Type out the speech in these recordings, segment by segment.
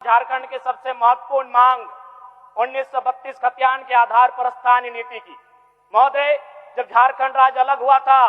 झारखंड के सबसे महत्वपूर्ण मांग 1932 खतियान के आधार पर स्थानीय नीति की। महोदय, जब झारखंड राज्य अलग हुआ था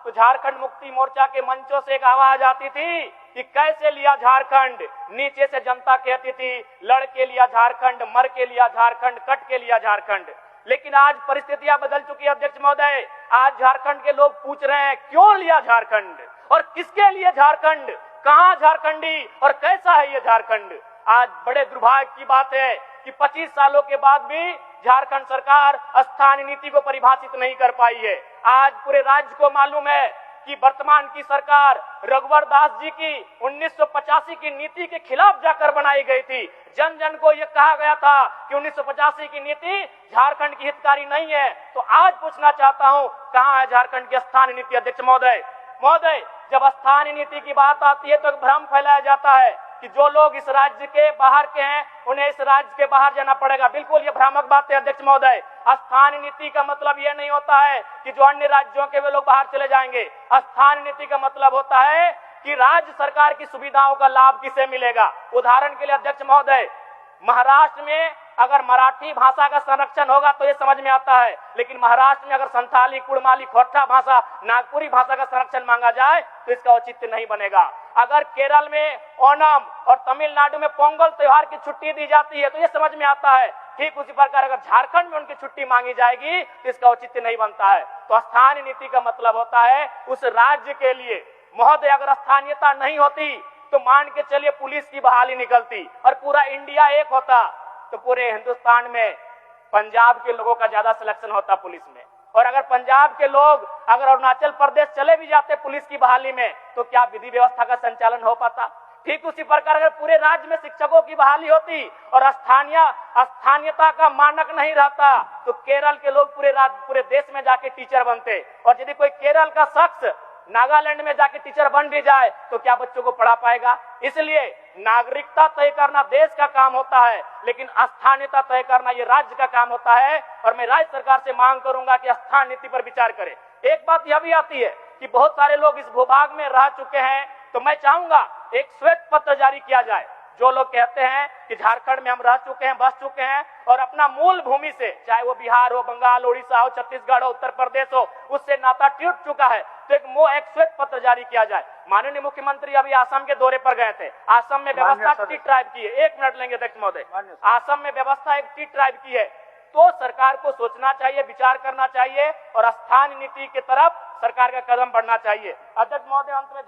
तो झारखंड मुक्ति मोर्चा के मंचों से एक आवाज आती थी कि कैसे लिया झारखंड। नीचे से जनता कहती थी लड़ के लिया झारखंड, मर के लिया झारखंड, कट के लिया झारखंड। लेकिन आज परिस्थितियां बदल चुकी है अध्यक्ष महोदय। आज झारखंड के लोग पूछ रहे हैं क्यों लिया झारखंड और किसके लिए झारखंड, कहां झारखंडी और कैसा है ये झारखंड। आज बड़े दुर्भाग्य की बात है कि 25 सालों के बाद भी झारखंड सरकार स्थानीय नीति को परिभाषित नहीं कर पाई है। आज पूरे राज्य को मालूम है कि वर्तमान की सरकार रघुवर दास जी की 1985 की नीति के खिलाफ जाकर बनाई गई थी। जन जन को यह कहा गया था कि 1985 की नीति झारखंड की हितकारी नहीं है। तो आज पूछना चाहता हूं कहां है झारखंड की स्थानीय नीति। अध्यक्ष महोदय, जब स्थानीय नीति की बात आती है तो भ्रम फैलाया जाता है कि जो लोग इस राज्य के बाहर के हैं उन्हें इस राज्य के बाहर जाना पड़ेगा। बिल्कुल ये भ्रामक बात है अध्यक्ष महोदय। स्थानीय नीति का मतलब ये नहीं होता है कि जो अन्य राज्यों के वे लोग बाहर चले जाएंगे। स्थानीय नीति का मतलब होता है कि राज्य सरकार की सुविधाओं का लाभ किसे मिलेगा। उदाहरण के लिए अध्यक्ष महोदय, महाराष्ट्र में अगर मराठी भाषा का संरक्षण होगा तो ये समझ में आता है, लेकिन महाराष्ट्र में अगर संथाली, कुड़माली, खोरठा भाषा, नागपुरी भाषा का संरक्षण मांगा जाए तो इसका औचित्य नहीं बनेगा। अगर केरल में ओणम और तमिलनाडु में पोंगल त्योहार की छुट्टी दी जाती है तो ये समझ में आता है। ठीक उसी प्रकार अगर झारखंड में उनकी छुट्टी मांगी जाएगी तो इसका औचित्य नहीं बनता है। तो स्थानीय नीति का मतलब होता है उस राज्य के लिए। महोदय, अगर स्थानीयता नहीं होती तो मान के चलिए पुलिस की बहाली निकलती और पूरा इंडिया एक होता तो पूरे हिंदुस्तान में पंजाब के लोगों का ज्यादा सिलेक्शन होता पुलिस में। और अगर पंजाब के लोग अगर अरुणाचल प्रदेश चले भी जाते पुलिस की बहाली में तो क्या विधि व्यवस्था का संचालन हो पाता। ठीक उसी प्रकार अगर पूरे राज्य में शिक्षकों की बहाली होती और स्थानीयता का मानक नहीं रहता तो केरल के लोग पूरे देश में जाके टीचर बनते। और यदि कोई केरल का शख्स नागालैंड में जाके टीचर बन भी जाए तो क्या बच्चों को पढ़ा पाएगा। इसलिए नागरिकता तय करना देश का काम होता है, लेकिन स्थानीयता तय करना ये राज्य का काम होता है। और मैं राज्य सरकार से मांग करूंगा कि स्थानीय नीति पर विचार करे। एक बात यह भी आती है कि बहुत सारे लोग इस भूभाग में रह चुके हैं, तो मैं चाहूंगा एक श्वेत पत्र जारी किया जाए। जो लोग कहते हैं कि झारखंड में हम रह चुके हैं, बस चुके हैं और अपना मूल भूमि से, चाहे वो बिहार हो, बंगाल, उड़ीसा हो, छत्तीसगढ़ हो, उत्तर प्रदेश हो, उससे नाता टूट चुका है, तो एक श्वेत पत्र जारी किया जाए। माननीय मुख्यमंत्री अभी असम के दौरे पर गए थे। असम में व्यवस्था टी ट्राइब की है। 1 मिनट लेंगे अध्यक्ष महोदय। असम में व्यवस्था एक टी ट्राइब की है। तो सरकार को सोचना चाहिए, विचार करना चाहिए और स्थानीय नीति की तरफ सरकार का कदम बढ़ना चाहिए। अध्यक्ष महोदय, अंत में